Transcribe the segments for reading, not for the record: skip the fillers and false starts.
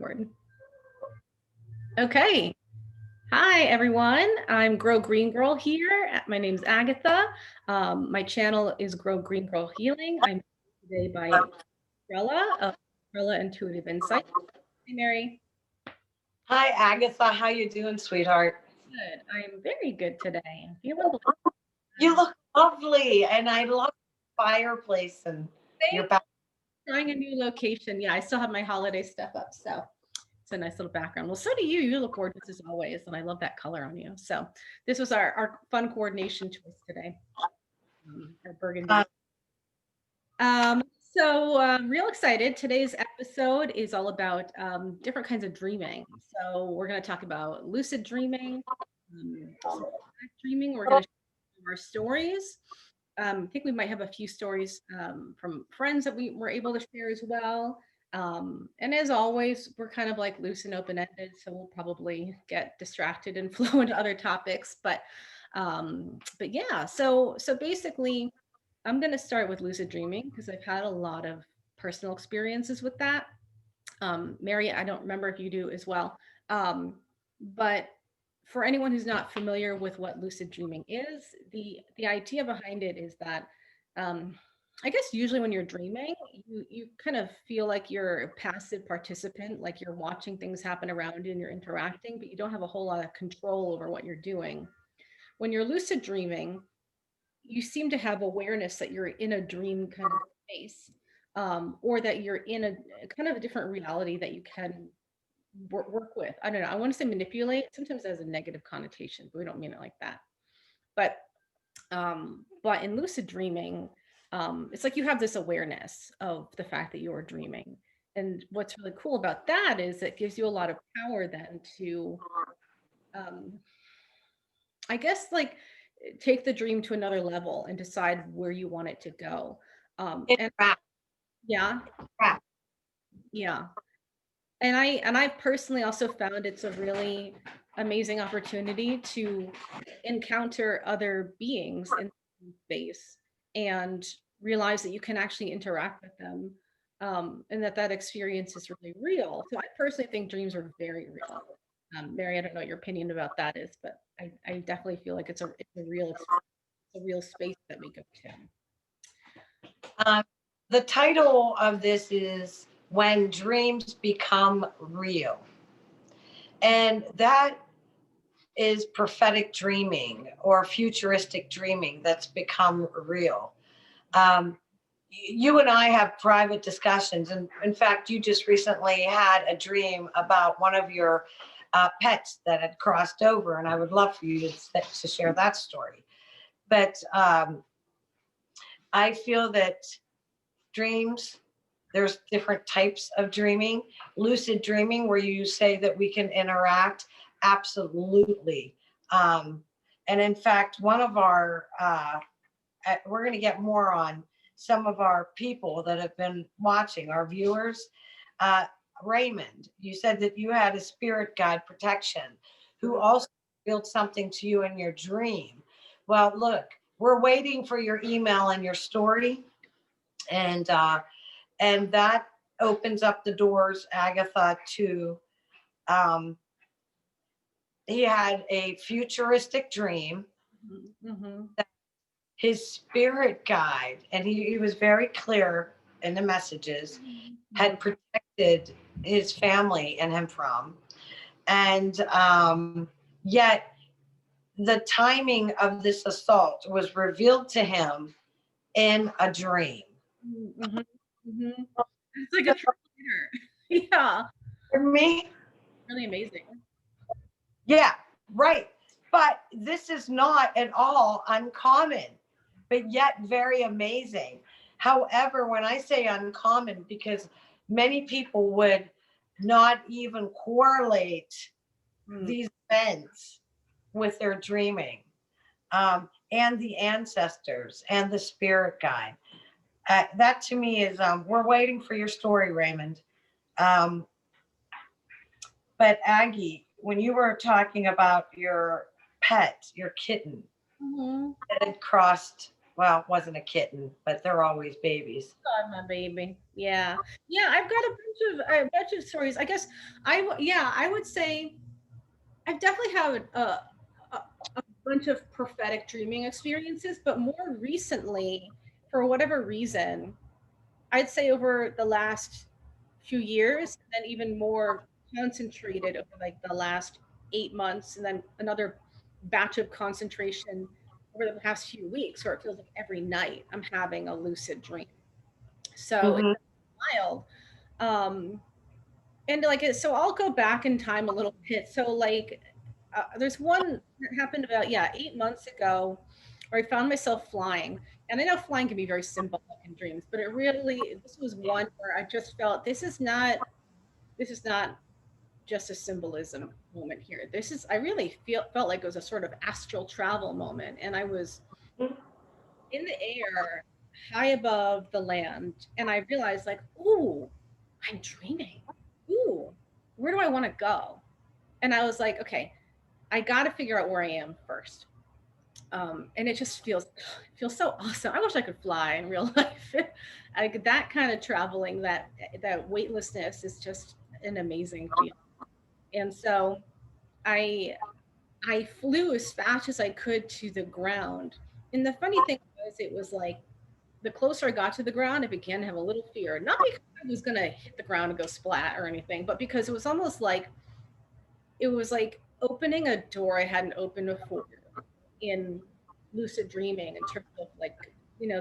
Word. Okay. Hi, everyone. I'm Grow Green Girl here. My name's Agatha. My channel is Grow Green Girl Healing. I'm today by Petrella of Petrella Intuitive Insight. Hey, Mary. Hi, Agatha. How you doing, sweetheart? Good. I'm very good today. I'm feeling blessed. You look lovely, and I love the fireplace and your back. Trying a new location. Yeah, I still have my holiday stuff up, so it's a nice little background. Well, so do you. You look gorgeous as always, and I love that color on you. So this was our fun coordination choice today. Our burgundy. Real excited. Today's episode is all about different kinds of dreaming. So we're going to talk about lucid dreaming, dreaming. We're going to share our stories. I think we might have a few stories from friends that we were able to share as well. And as always, we're kind of like loose and open-ended, so we'll probably get distracted and flow into other topics. But yeah, so basically, I'm going to start with lucid dreaming because I've had a lot of personal experiences with that. Mary, I don't remember if you do as well. But for anyone who's not familiar with what lucid dreaming is, the idea behind it is that I guess usually when you're dreaming, you kind of feel like you're a passive participant, like you're watching things happen around you and you're interacting, but you don't have a whole lot of control over what you're doing. When you're lucid dreaming, you seem to have awareness that you're in a dream kind of space, or that you're in a kind of a different reality that you can work with. I don't know. I want to say manipulate. Sometimes it has a negative connotation, but we don't mean it like that. But in lucid dreaming, it's like you have this awareness of the fact that you're dreaming. And what's really cool about that is it gives you a lot of power then to, um, I guess, like take the dream to another level and decide where you want it to go. And yeah, yeah. And I personally also found it's a really amazing opportunity to encounter other beings in space and realize that you can actually interact with them, and that experience is really real. So I personally think dreams are very real. Mary, I don't know what your opinion about that is, but I definitely feel like it's a real experience, a real space that we go Um, the title of this is When Dreams Become Real. And that is prophetic dreaming or futuristic dreaming that's become real. Um, you and I have private discussions. And in fact, you just recently had a dream about one of your pets that had crossed over. And I would love for you to share that story. But I feel that dreams, there's different types of dreaming. Lucid dreaming, where you say that we can interact, absolutely. And in fact, one of our, we're going to get more on some of our people that have been watching, our viewers. Uh, Raymond, you said that you had a spirit guide protection who also revealed something to you in your dream. Well, look, we're waiting for your email and your story, and that opens up the doors, Agatha, to he had a futuristic dream. Mm-hmm. His spirit guide, and he was very clear in the messages, had protected his family and him from. And yet the timing of this assault was revealed to him in a dream. Mm-hmm. Mm-hmm. It's like a trailer. Yeah. For me, Really amazing. yeah, right. But this is not at all uncommon, but yet very amazing. However, when I say uncommon, because many people would not even correlate these events with their dreaming, and the ancestors and the spirit guide. That to me is, we're waiting for your story, Raymond. Um, but Aggie, when you were talking about your pet, your kitten, Mm-hmm. that had crossed Well, it wasn't a kitten, but they're always babies. God, my baby. Yeah. Yeah, I've got a bunch of stories. I guess yeah, I would say I've definitely had a bunch of prophetic dreaming experiences, but more recently, for whatever reason, I'd say over the last few years, and then even more concentrated over like the last 8 months, and then another batch of concentration over the past few weeks, where it feels like every night I'm having a lucid dream. So it's Hmm. wild. Um, and like so I'll go back in time a little bit. So like there's one that happened about, yeah, 8 months ago, where I found myself flying. And I know flying can be very symbolic in dreams, but it really, this was one where I just felt this is not just a symbolism moment here. This is, I really felt like it was a sort of astral travel moment, and I was in the air, high above the land, and I realized like, ooh, I'm dreaming. Ooh, where do I want to go? And I was like, okay, I got to figure out where I am first. And it just feels so awesome. I wish I could fly in real life. Like that kind of traveling, that weightlessness is just an amazing feeling. And so I I flew as fast as I could to the ground. And the funny thing was, it was like the closer I got to the ground, I began to have a little fear. Not because I was gonna hit the ground and go splat or anything, but because it was almost like it was like opening a door I hadn't opened before in lucid dreaming, in terms of like,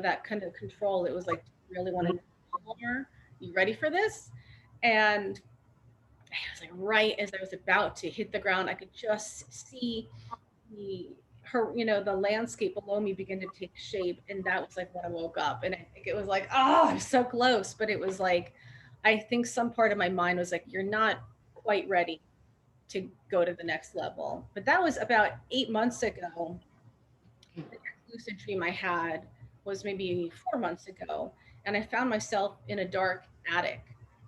that kind of control. It was like, do you really want to know more? You ready for this? And I was like, right as I was about to hit the ground, I could just see the the landscape below me begin to take shape. And that was like when I woke up. And I think it was like, oh, I'm so close. But it was like, I think some part of my mind was like, you're not quite ready to go to the next level. But that was about 8 months ago. The next lucid dream I had was maybe 4 months ago, and I found myself in a dark attic.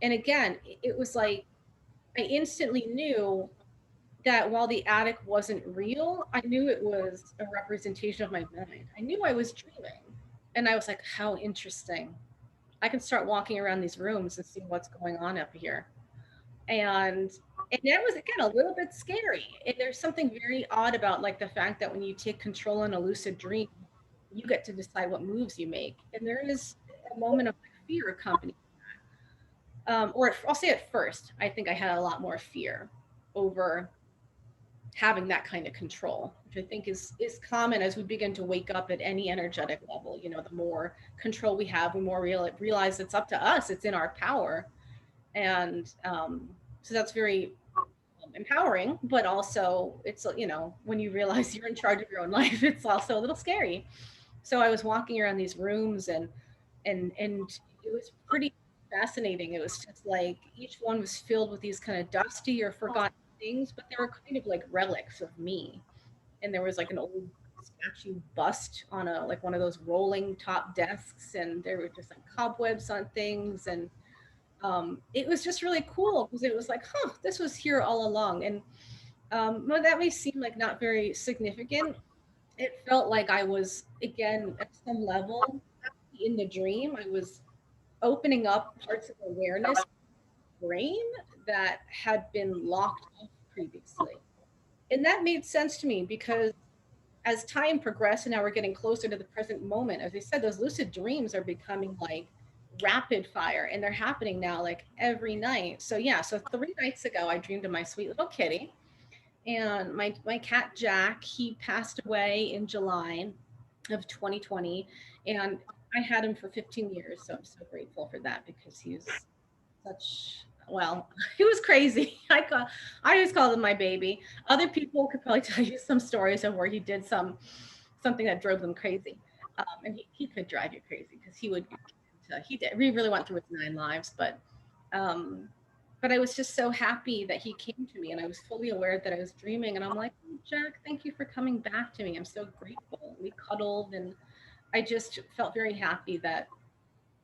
And again, it was like I instantly knew that while the attic wasn't real, I knew it was a representation of my mind. I knew I was dreaming. And I was like, how interesting. I can start walking around these rooms and see what's going on up here. And that was again a little bit scary. And there's something very odd about like the fact that when you take control in a lucid dream, you get to decide what moves you make. And there is a moment of like fear accompanied. Or I'll say at first, I think I had a lot more fear over having that kind of control, which I think is common as we begin to wake up at any energetic level. The more control we have, we more realize it's up to us. It's in our power. And so that's very empowering, but also it's, when you realize you're in charge of your own life, it's also a little scary. So I was walking around these rooms, and it was pretty fascinating. It was just like each one was filled with these kind of dusty or forgotten things, but they were kind of like relics of me. And there was like an old statue bust on a like one of those rolling top desks, and there were just like cobwebs on things. And it was just really cool because it was like, huh, this was here all along. And well, that may seem like not very significant. It felt like I was, again, at some level in the dream, I was opening up parts of awareness, brain, that had been locked off previously. And that made sense to me because as time progressed and now we're getting closer to the present moment, as I said, those lucid dreams are becoming like rapid fire, and they're happening now like every night. So yeah, so 3 nights ago I dreamed of my sweet little kitty, and my cat Jack. He passed away in July of 2020, and I had him for 15 years, so I'm so grateful for that because he's such, well, he was crazy. I always called him my baby. Other people could probably tell you some stories of where he did something that drove them crazy. And he could drive you crazy because he would he did, we really went through his 9 lives. Um but I was just so happy that he came to me, and I was fully aware that I was dreaming, and I'm like, oh, Jack, thank you for coming back to me. I'm so grateful. We cuddled, and I just felt very happy that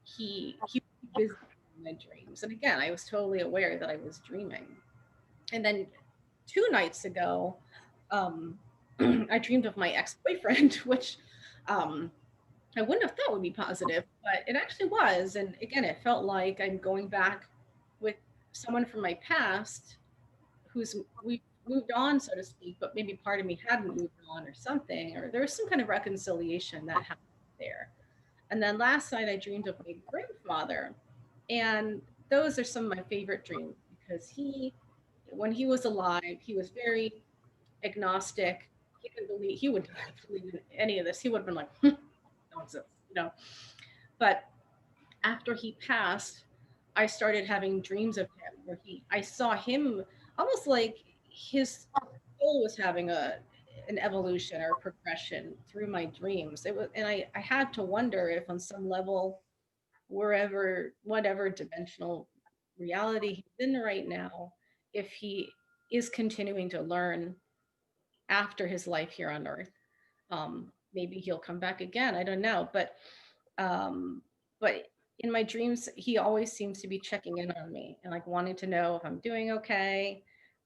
he visited my dreams. And again, I was totally aware that I was dreaming. And then 2 nights ago, um, I dreamed of my ex boyfriend, which, um, I wouldn't have thought would be positive, but it actually was. And again, it felt like I'm going back with someone from my past who's we moved on, so to speak, but maybe part of me hadn't moved on or something, or there was some kind of reconciliation that happened there. And then last night I dreamed of my grandfather. And those are some of my favorite dreams because when he was alive, he was very agnostic. He would not believe in any of this. He would have been like, nonsense, you know. But after he passed, I started having dreams of him where I saw him almost like his soul was having an evolution or progression through my dreams. It was, and I had to wonder if on some level, wherever, whatever dimensional reality he's in right now, if he is continuing to learn after his life here on Earth. Maybe he'll come back again. I don't know, um, but in my dreams, he always seems to be checking in on me and like wanting to know if I'm doing okay.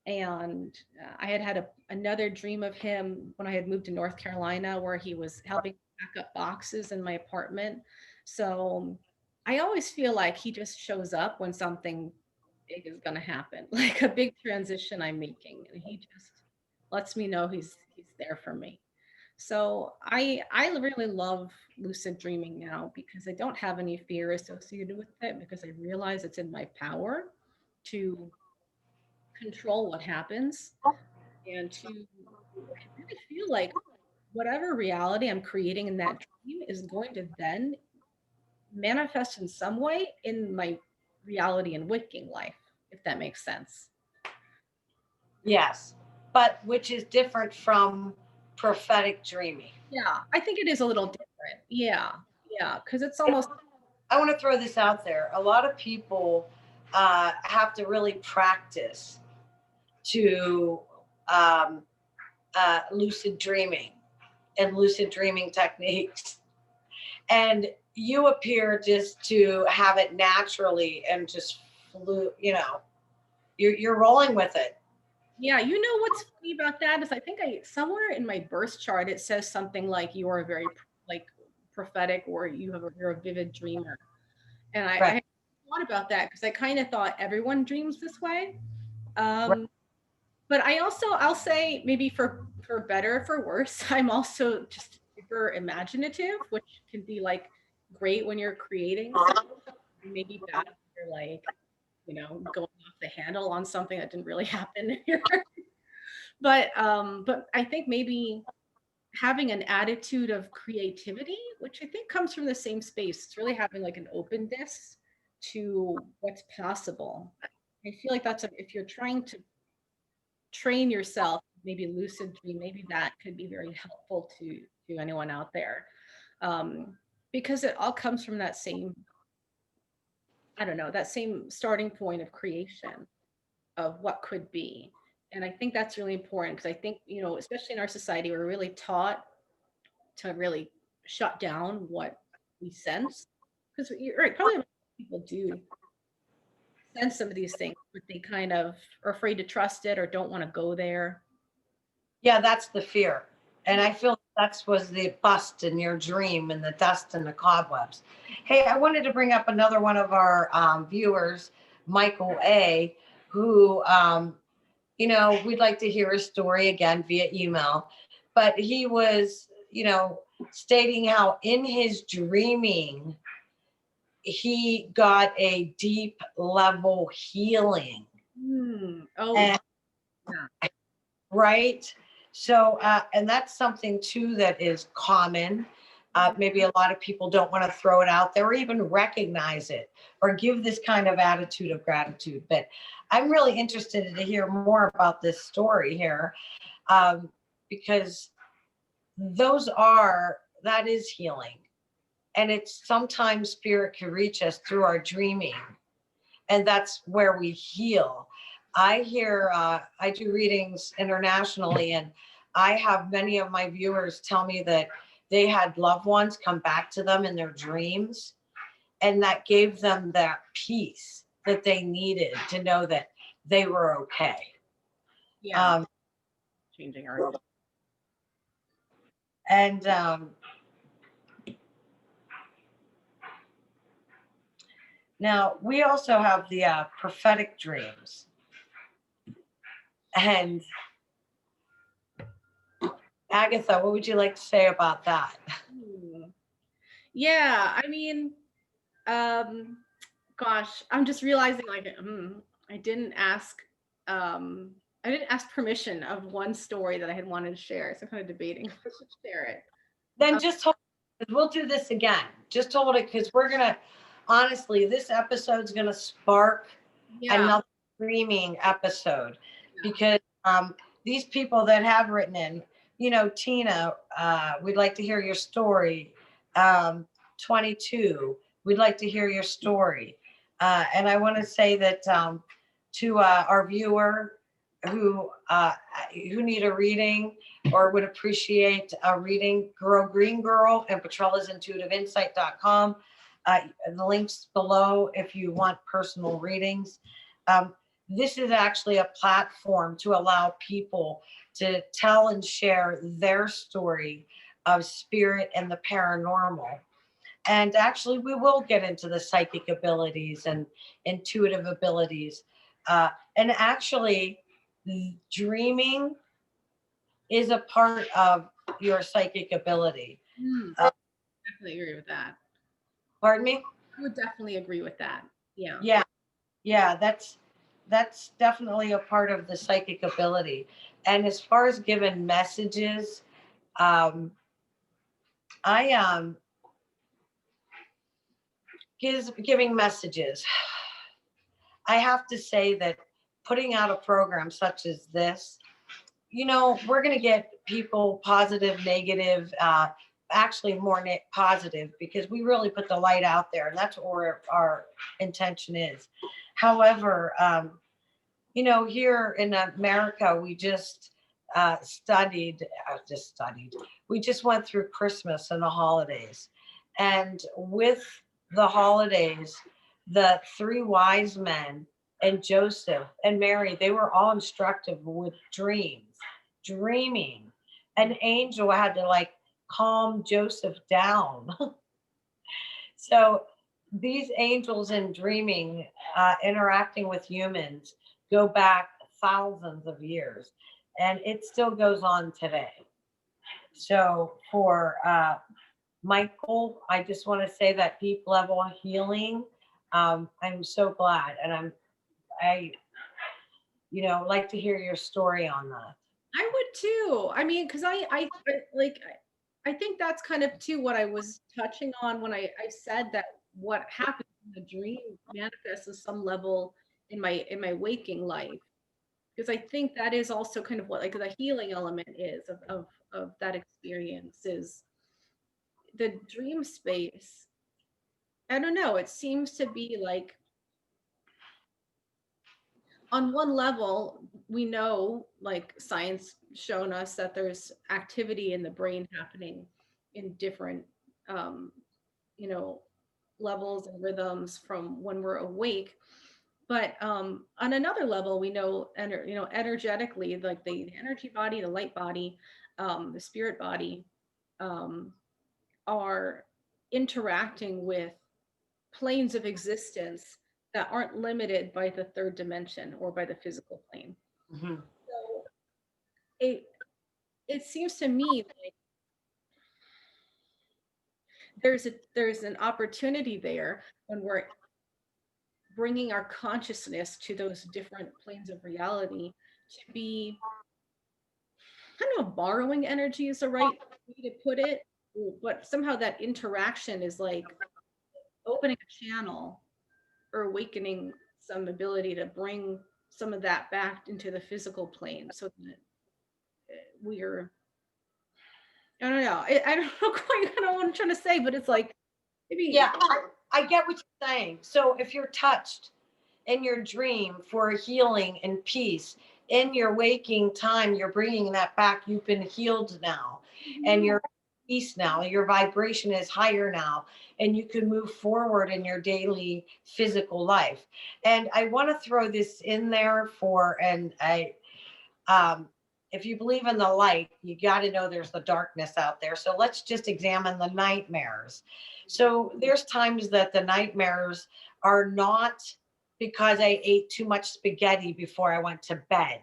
And I had had another dream of him when I had moved to North Carolina, where he was helping pack up boxes in my apartment. So I always feel like he just shows up when something big is going to happen, like a big transition I'm making, and he just lets me know he's there for me. So I really love lucid dreaming now because I don't have any fear associated with it because I realize it's in my power to control what happens and to really feel like whatever reality I'm creating in that dream is going to then manifest in some way in my reality and waking life, if that makes sense. Yes, but which is different from prophetic dreaming. Yeah, I think it is a little different. Yeah, yeah, because it's And almost I want to throw this out there. A lot of people have to really practice to um, lucid dreaming and lucid dreaming techniques. And you appear just to have it naturally and just you're rolling with it. yeah, you know what's funny about that is I think I somewhere in my birth chart it says something like you are a very like prophetic or you're a vivid dreamer. And Right. I thought about that because I kind of thought everyone dreams this way. Right. Um, but I'll say maybe for better or for worse, I'm also just super imaginative, which can be like great when you're creating something, maybe bad if you're like, going off the handle on something that didn't really happen here. But I think maybe having an attitude of creativity, which I think comes from the same space. It's really having like an openness to what's possible. I feel like if you're trying to train yourself, maybe lucid dream, maybe that could be very helpful to anyone out there. Um, because it all comes from that same, I don't know, that same starting point of creation of what could be. And I think that's really important because I think, especially in our society, we're really taught to really shut down what we sense. Because you're right, probably a lot of people do sense some of these things, but they kind of are afraid to trust it or don't want to go there. Yeah, that's the fear. And I feel that's was the bust in your dream and the dust and the cobwebs. Hey, I wanted to bring up another one of our viewers, Michael A, who, we'd like to hear his story again via email. But he was, stating how in his dreaming, he got a deep level healing. Oh, And yeah. right. So, and that's something too that is common. Maybe a lot of people don't want to throw it out there or even recognize it or give this kind of attitude of gratitude. But I'm really interested to hear more about this story here, um, because that is healing. And it's sometimes spirit can reach us through our dreaming, and that's where we heal. I do readings internationally, and I have many of my viewers tell me that they had loved ones come back to them in their dreams, and that gave them that peace that they needed to know that they were okay. Yeah, Um, changing our. and Now, we also have the prophetic dreams. And Agatha, what would you like to say about that? Hmm. Yeah, I mean, um, gosh, I'm just realizing like I didn't ask um I didn't ask permission of one story that I had wanted to share. So I'm kind of debating if I should share it. Then Um, just hold it. We'll do this again. Just hold it because we're going to, honestly, this episode's going to spark yeah, another streaming episode yeah. because these people that have written in, Tina, we'd like to hear your story. 22, we'd like to hear your story. And I want to say that to our viewer who need a reading or would appreciate a reading, Girl Green Girl and Petrella's intuitiveinsight.com. The links below if you want personal readings. Um, this is actually a platform to allow people to tell and share their story of spirit and the paranormal. And actually, we will get into the psychic abilities and intuitive abilities. And actually, dreaming is a part of your psychic ability. I Uh, definitely agree with that. Pardon me? I would definitely agree with that. Yeah. Yeah, yeah, that's definitely a part of the psychic ability. And as far as giving messages, um, I giving messages. I have to say that putting out a program such as this, we're going to get people positive, negative, actually more positive because we really put the light out there and that's what our intention is. However, here in America, we just studied, we just went through Christmas and the holidays. And with the holidays, the three wise men and Joseph and Mary, they were all instructive with dreams, dreaming. An angel had to like calm Joseph down. So these angels in dreaming, interacting with humans, go back thousands of years, and it still goes on today. So for Michael, I just want to say that deep level healing. I'm so glad, and I like to hear your story on that. I would too. I mean, because I think that's kind of too what I was touching on when I said that what happens in the dream manifests at some level in my waking life. Because I think that is also kind of what like the healing element is of that experience is the dream space. I don't know, it seems to be like on one level, we know, like science shown us that there's activity in the brain happening in different, um, you know, levels and rhythms from when we're awake. But on another level, we know, energetically, like the energy body, the light body, the spirit body, um, are interacting with planes of existence that aren't limited by the third dimension or by the physical plane. Mhm. So it it seems to me like there's an opportunity there when we're bringing our consciousness to those different planes of reality to be, I don't know, borrowing energy is the right way to put it, but somehow that interaction is like opening a channel or awakening some ability to bring some of that back into the physical plane so that we're, I don't know, I don't know quite I don't know what I'm trying to say, but it's like maybe. Yeah, I get what you're saying. So if you're touched in your dream for healing and peace, in your waking time, you're bringing that back. You've been healed now, and Mhm. you're at peace now. Your vibration is higher now, and you can move forward in your daily physical life. And I want to throw this in there and um, if you believe in the light, you got to know there's the darkness out there. So let's just examine the nightmares. So there's times that the nightmares are not because I ate too much spaghetti before I went to bed.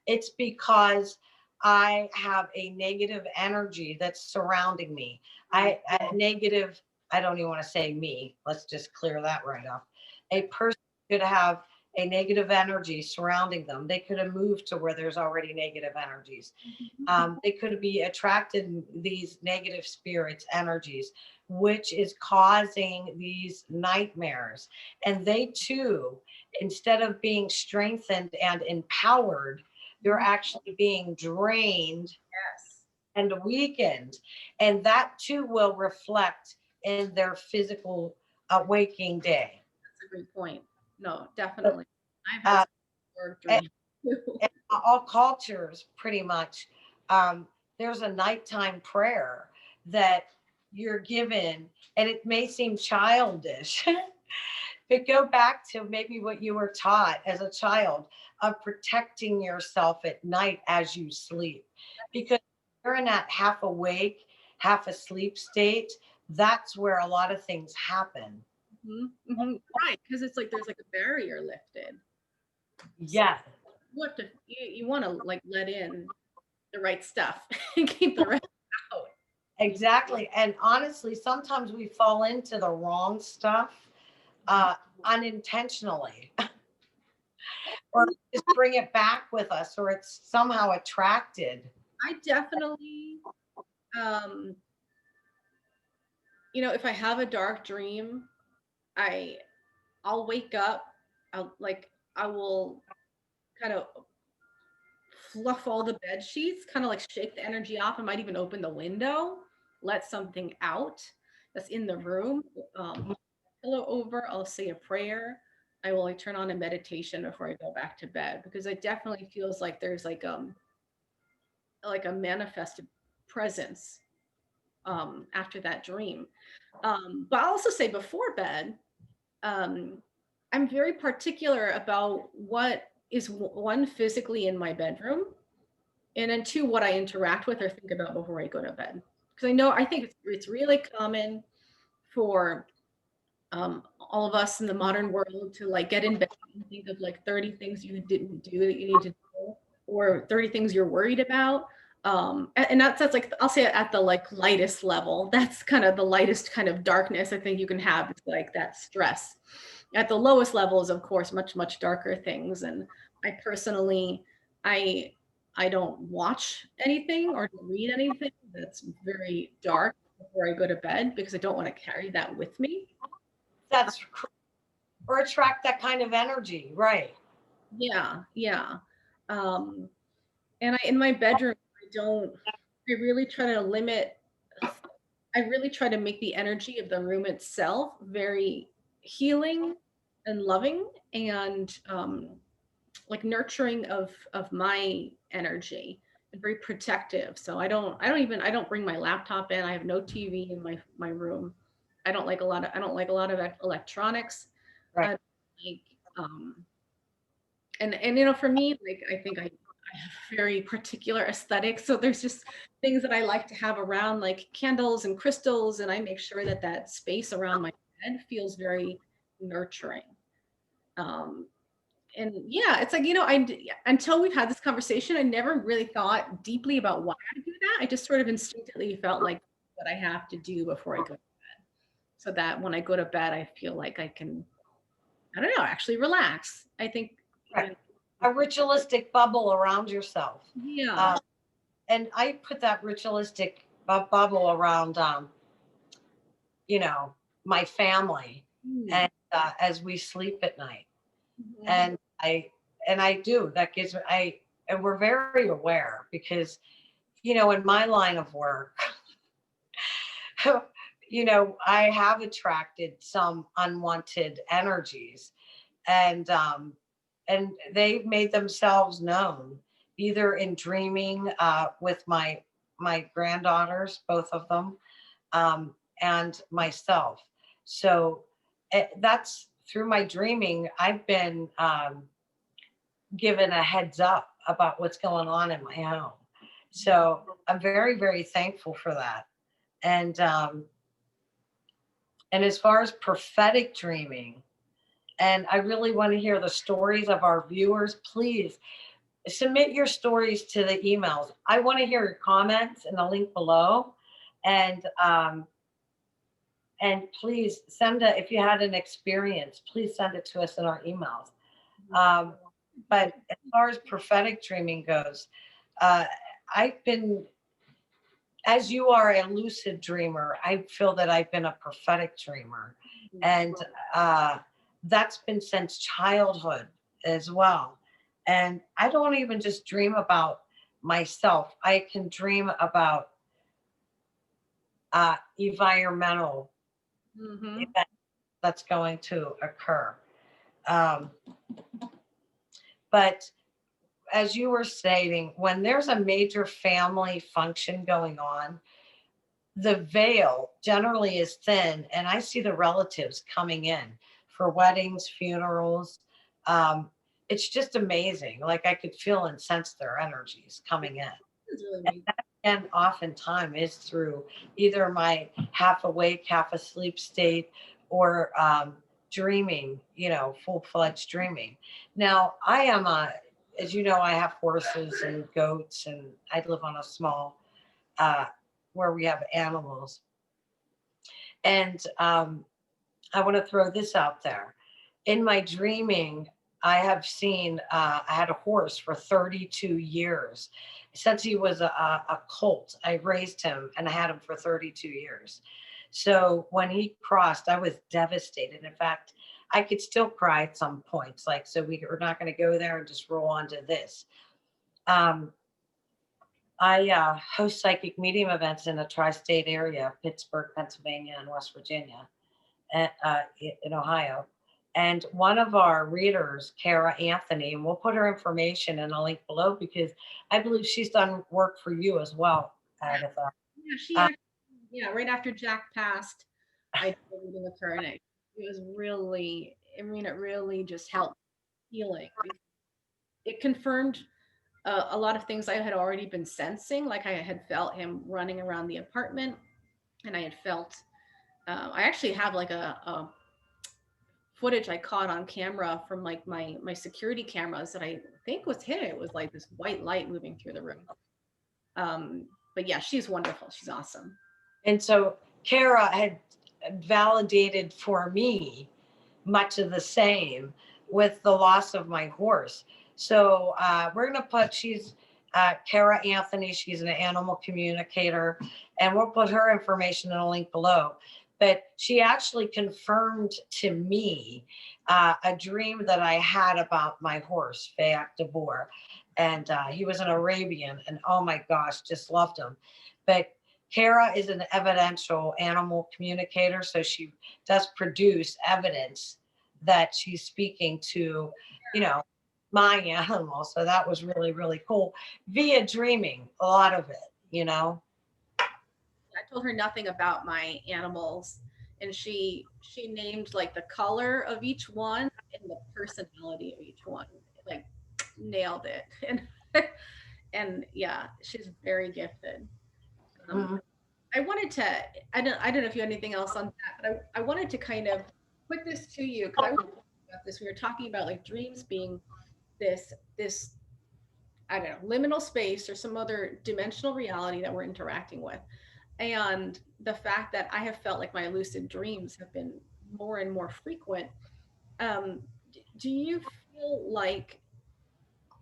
It's because I have a negative energy that's surrounding me. I negative, I don't even want to say me. Let's just clear that right off. A person could have a negative energy surrounding them. They could have moved to where there's already negative energies. They could be attracted these negative spirits, energies, which is causing these nightmares. And they too, instead of being strengthened and empowered, they're actually being drained Yes. and weakened. And that too will reflect in their physical waking day. That's a great point. No, But, definitely. I've had uh, some work and, dreams too. and all cultures, pretty much, there's a nighttime prayer that you're given, and it may seem childish, but go back to maybe what you were taught as a child of protecting yourself at night as you sleep. Because you're in that half awake, half asleep state, that's where a lot of things happen. Right, because it's like there's like a barrier lifted. So Yeah, you want to like let in the right stuff and keep the rest out. exactly. And honestly, sometimes we fall into the wrong stuff uh, unintentionally, or just bring it back with us, or it's somehow attracted. I definitely, um, if I have a dark dream, I I'll wake up. I will kind of fluff all the bed sheets, kind of like shake the energy off. I might even open the window, let something out that's in the room. Pillow over. I'll say a prayer. I will like turn on a meditation before I go back to bed because it definitely feels like there's like a manifested presence after that dream. But I'll also say before bed, um, I'm very particular about what is one physically in my bedroom, and then two, what I interact with or think about before I go to bed. Because I think it's really common for all of us in the modern world to like get in bed and think of like 30 things you didn't do that you need to do, or 30 things you're worried about. And that's like, I'll say at the like lightest level, that's kind of the lightest kind of darkness I think you can have, is like that stress. At the lowest levels, of course, much, much darker things. And I personally, I I don't watch anything or read anything that's very dark before I go to bed because I don't want to carry that with me. That's or attract that kind of energy, right? Yeah, yeah. Um, and in my bedroom, I really try to limit, I really try to make the energy of the room itself very healing and loving and like nurturing of my energy and very protective. So I don't bring my laptop in. I have no TV in my room. I don't like a lot of electronics. Right. I don't like and for me, like I think I have very particular aesthetic. So there's just things that I like to have around, like candles and crystals, and I make sure that that space around my bed feels very nurturing. Um, and yeah, it's like until we've had this conversation, I never really thought deeply about why I do that. I just sort of instinctively felt like what I have to do before I go, so that when I go to bed, I feel like I can, I don't know, actually relax. I think, Right. A ritualistic bubble around yourself. yeah. Uh, and I put that ritualistic bubble around, you know, my family, Mm. and as we sleep at night. Mhm. And I do, that gives me, and we're very aware because, in my line of work, I have attracted some unwanted energies, and they've made themselves known either in dreaming with my granddaughters, both of them, and myself. So that's through my dreaming. I've been given a heads up about what's going on in my home. So I'm very, very thankful for that. And as far as prophetic dreaming, And I really want to hear the stories of our viewers. Please submit your stories to the emails. I want to hear your comments in the link below. And please send it if you had an experience. Please send it to us in our emails. But as far as prophetic dreaming goes, uh, I've been, as you are a lucid dreamer, I feel that I've been a prophetic dreamer. And that's been since childhood as well. And I don't even just dream about myself, I can dream about environmental Mm-hmm. event that's going to occur. Um, but as you were stating, when there's a major family function going on, the veil generally is thin, and I see the relatives coming in for weddings, funerals. Um, it's just amazing. Like I could feel and sense their energies coming in. It's really amazing. And oftentimes is through either my half awake, half asleep state, or dreaming, full-fledged dreaming. Now, I am as you know, I have horses and goats, and I live on a small, uh, where we have animals. And I want to throw this out there. In my dreaming, I have seen, I had a horse for 32 years. Since he was a colt, I raised him and I had him for 32 years. So when he crossed, I was devastated. In fact, I could still cry at some points. Like, so we're not going to go there and just roll on to this. Um, I host psychic medium events in the tri-state area, Pittsburgh, Pennsylvania, and West Virginia, in Ohio. And one of our readers, Kara Anthony, and we'll put her information in a link below because I believe she's done work for you as well, Agatha. Yeah, she Uh, actually, yeah, right after Jack passed, I did a reading with her, and it was really, I mean, it really just helped healing. It confirmed a lot of things I had already been sensing, like I had felt him running around the apartment, and I had felt. I actually have like a footage I caught on camera from like my security cameras that I think was him. It was like this white light moving through the room. Um, but yeah, she's wonderful. She's awesome. and so Kara had validated for me much of the same with the loss of my horse. So we're going to put, she's Kara Anthony. She's an animal communicator, and we'll put her information in a link below. But she actually confirmed to me a dream that I had about my horse, Fayak Dabur. And he was an Arabian, and oh my gosh, just loved him. But Kara is an evidential animal communicator, so she does produce evidence that she's speaking to, you know, my animal. So that was really, really cool via dreaming, a lot of it. I told her nothing about my animals, and she named like the color of each one and the personality of each one. Like nailed it. And yeah, she's very gifted. Um, Mhm. I wanted to. I don't know if you had anything else on that, but I wanted to kind of put this to you because I was thinking about this. We were talking about like dreams being this I don't know liminal space or some other dimensional reality that we're interacting with, and the fact that I have felt like my lucid dreams have been more and more frequent. Do you feel like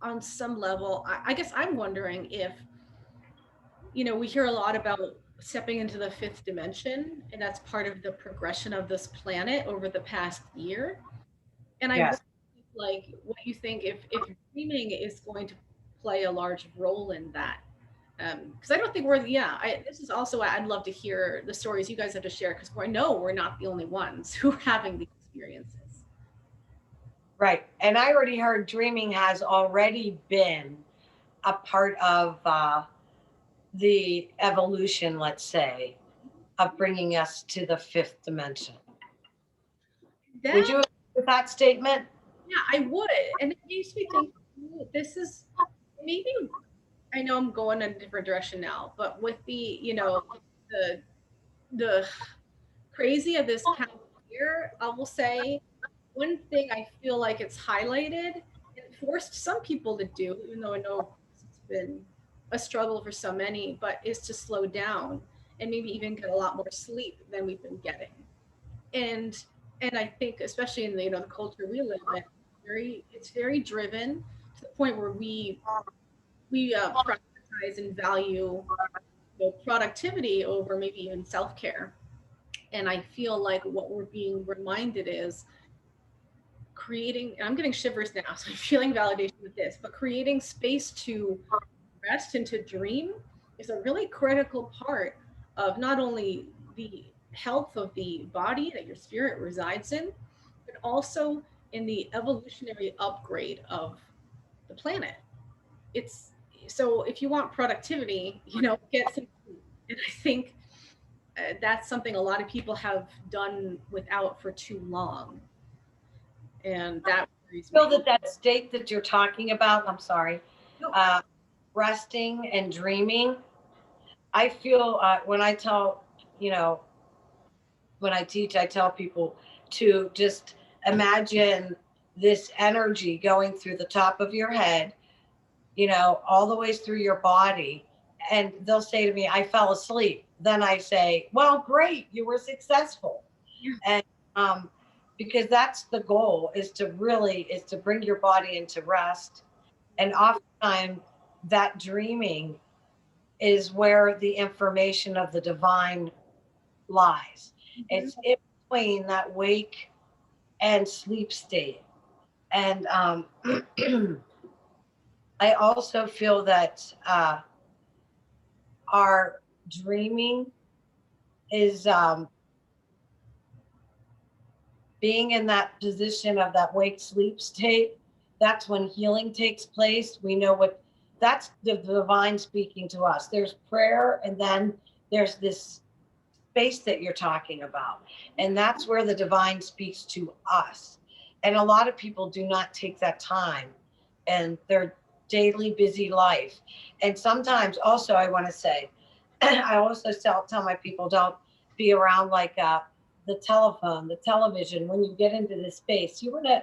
on some level? I guess I'm wondering if we hear a lot about stepping into the fifth dimension, and that's part of the progression of this planet over the past year. And I wonder, Yes. like, what you think if dreaming is going to play a large role in that. Because I don't think this is also, I'd love to hear the stories you guys have to share because I know we're not the only ones who are having these experiences. Right. And I already heard dreaming has already been a part of the evolution, let's say, of bringing us to the fifth dimension. Would That, you agree with that statement? yeah, I would. And it makes me think, this is maybe, I know I'm going in a different direction now, but with the crazy of this past year, I will say, one thing I feel like it's highlighted and forced some people to do, even though I know it's been a struggle for so many, but is to slow down and maybe even get a lot more sleep than we've been getting. And and I think especially in the the culture we live in, it's very driven to the point where we prioritize and value productivity over maybe even self care. And I feel like what we're being reminded is creating, and I'm getting shivers now, so I'm feeling validation with this, but creating space to rest and to dream is a really critical part of not only the health of the body that your spirit resides in, but also in the evolutionary upgrade of the planet. It's so if you want productivity, get some sleep. And I think that's something a lot of people have done without for too long, and that worries Feel me. that that state that you're talking about, I'm sorry, No. uh, resting and dreaming. I feel when I tell, you know, when I teach, I tell people to just imagine this energy going through the top of your head, all the ways through your body. And they'll say to me, I fell asleep. Then I say, well, great, you were successful. Yeah. And um, because that's the goal is to bring your body into rest. And oftentimes that dreaming is where the information of the divine lies. Mhm. It's in between that wake and sleep state. And I also feel that our dreaming is being in that position of that wake sleep state. That's when healing takes place. We know what that's the divine speaking to us. There's prayer, and then there's this space that you're talking about. And that's where the divine speaks to us. And a lot of people do not take that time in their daily busy life. And sometimes also, I want to say, I also tell my people don't be around like the telephone, the television. When you get into this space, you want to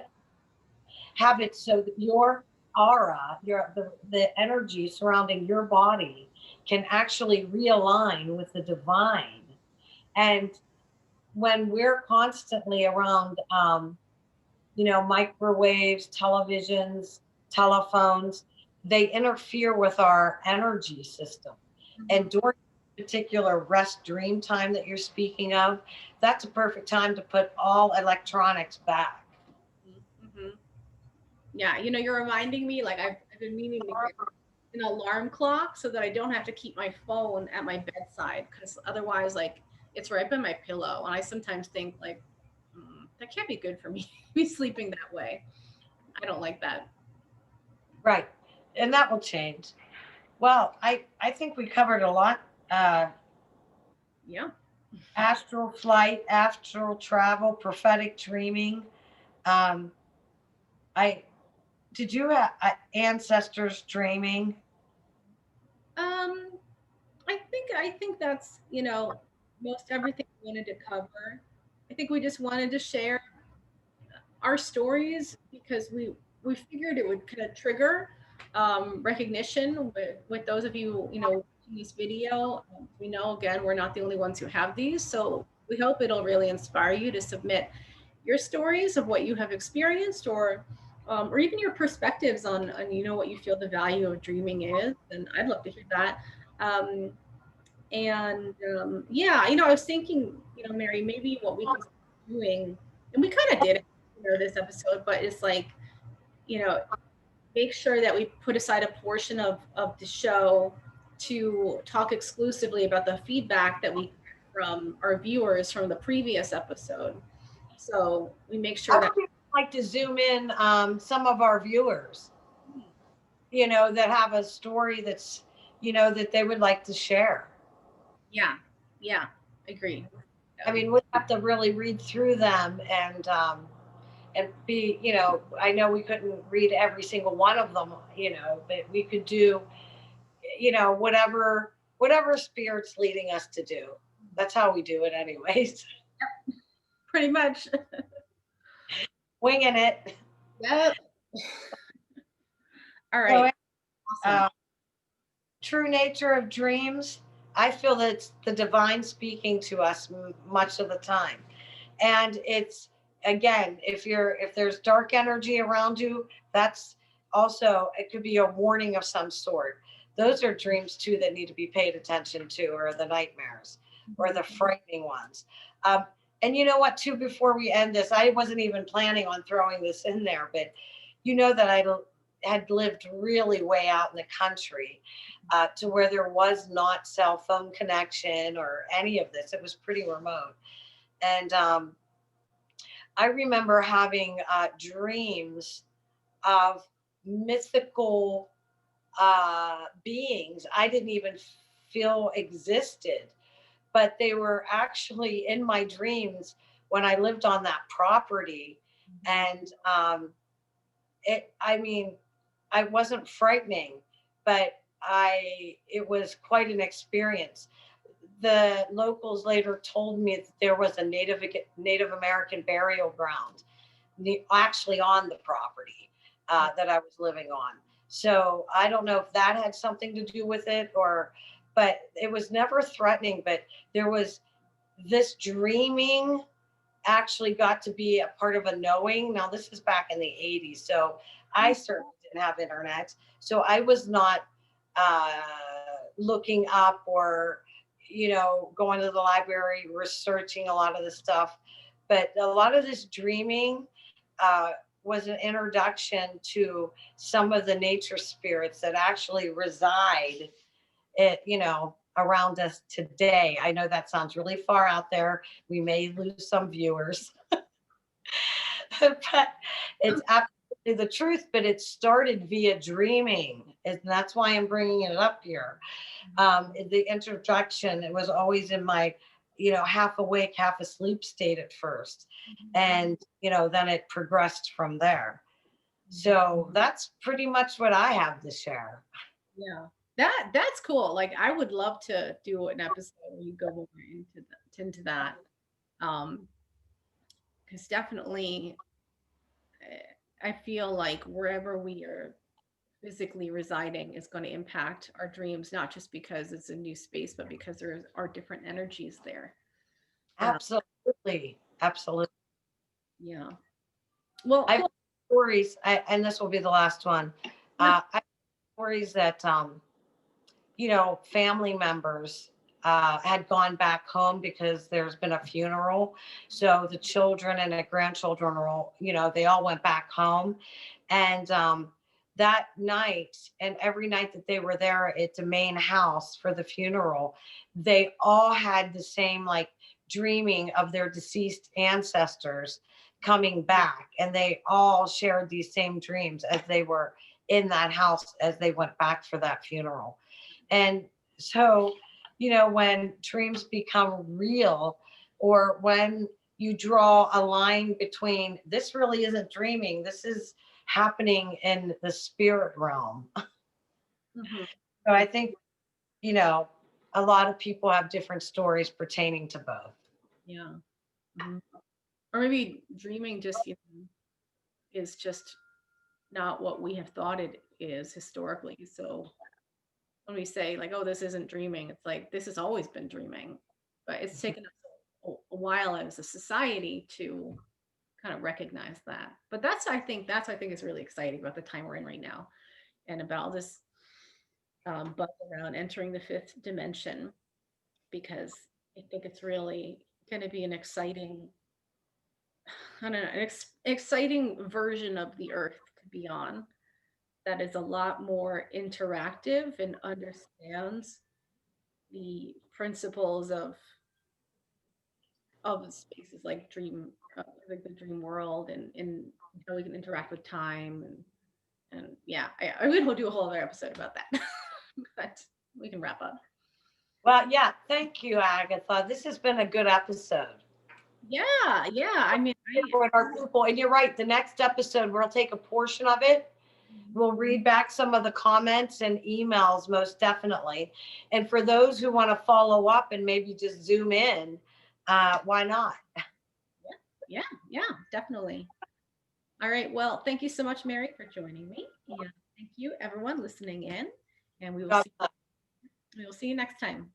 have it so that your aura, the energy surrounding your body can actually realign with the divine. And when we're constantly around, microwaves, televisions, telephones, they interfere with our energy system. Mhm. And during particular rest dream time that you're speaking of, that's a perfect time to put all electronics back. Mhm. Yeah, you're reminding me, like I've been meaning to get an alarm clock so that I don't have to keep my phone at my bedside because otherwise, like, it's right by my pillow, and I sometimes think like, that can't be good for me to be sleeping that way. I don't like that. Right. And that will change. Well, I think we covered a lot. Uh, Yeah. Astral flight, astral travel, prophetic dreaming. Um, I did you have ancestors dreaming? Um, I think that's most everything we wanted to cover. I think we just wanted to share our stories because we figured it would kind of trigger recognition with those of you watching this video. We know again we're not the only ones who have these, so we hope it'll really inspire you to submit your stories of what you have experienced or even your perspectives on what you feel the value of dreaming is, and I'd love to hear that. um, and yeah, I was thinking, Mary, maybe what we can start doing, and we kind of did it, this episode, but it's like, you know, make sure that we put aside a portion of the show to talk exclusively about the feedback that we get from our viewers from the previous episode. So we make I sure that, would like to zoom in some of our viewers, that have a story that's, that they would like to share. yeah, yeah, agree. That I would be mean, we have to really read through them and be, I know we couldn't read every single one of them, but we could do, whatever spirit's leading us to do. That's how we do it anyways. pretty much. winging it. Yep. All So, right. Awesome. uh, true nature of dreams, I feel that it's the divine speaking to us much of the time. And it's, again, if there's dark energy around you, that's also, it could be a warning of some sort. Those are dreams too that need to be paid attention to, or the nightmares, or Mhm. the frightening ones. um, and you know what, too, before we end this, I wasn't even planning on throwing this in there, but you know that I had lived really way out in the country, to where there was not cell phone connection or any of this. It was pretty remote. And I remember having dreams of mythical beings I didn't even feel existed, but they were actually in my dreams when I lived on that property. Mhm. And I mean, I wasn't frightening, but it was quite an experience. The locals later told me that there was a Native American burial ground actually on the property that I was living on. So I don't know if that had something to do with it, but it was never threatening. But there was this dreaming actually got to be a part of a knowing. Now, this is back in the 80s. So I certainly didn't have internet. So I was not uh, looking up or, going to the library, researching a lot of the stuff. But a lot of this dreaming uh, was an introduction to some of the nature spirits that actually reside around us today. I know that sounds really far out there. We may lose some viewers, but it's absolutely the truth. But it started via dreaming, and that's why I'm bringing it up here. The introduction, it was always in my, half awake, half asleep state at first, Mhm. and then it progressed from there. So that's pretty much what I have to share. Yeah. That's cool. Like I would love to do an episode where you go more into that. Um, because definitely I feel like wherever we are physically residing is going to impact our dreams, not just because it's a new space, but because there are different energies there. Uh, Absolutely, absolutely. yeah. Well, I've cool. stories, and this will be the last one. I have stories that family members had gone back home because there's been a funeral. So the children and the grandchildren are all, they all went back home. And that night, and every night that they were there at the main house for the funeral, they all had the same, like, dreaming of their deceased ancestors coming back. And they all shared these same dreams as they were in that house as they went back for that funeral. And so, when dreams become real, or when you draw a line between this really isn't dreaming, this is happening in the spirit realm. Mhm. So I think, you know, a lot of people have different stories pertaining to both. Yeah. Mhm. Or maybe dreaming just, is just not what we have thought it is historically. So when we say like, "Oh, this isn't dreaming," it's like this has always been dreaming, but it's taken us a while as a society to kind of recognize that. But that's I think is really exciting about the time we're in right now, and about this buzz around entering the fifth dimension, because I think it's really going to be an exciting, I don't know, exciting version of the Earth to be on that is a lot more interactive and understands the principles of spaces like like the dream world, and how we can interact with time, and yeah, I would do a whole other episode about that, but we can wrap up. Well, yeah, thank you, Agatha. This has been a good episode. Yeah, yeah. I mean, With our people, and you're right, the next episode, we'll take a portion of it. We'll read back some of the comments and emails, most definitely. And for those who want to follow up and maybe just zoom in, why not? yeah, yeah, yeah, definitely. All right. Well, thank you so much, Mary, for joining me. Yeah. Thank you, everyone listening in, and God we will see you next time.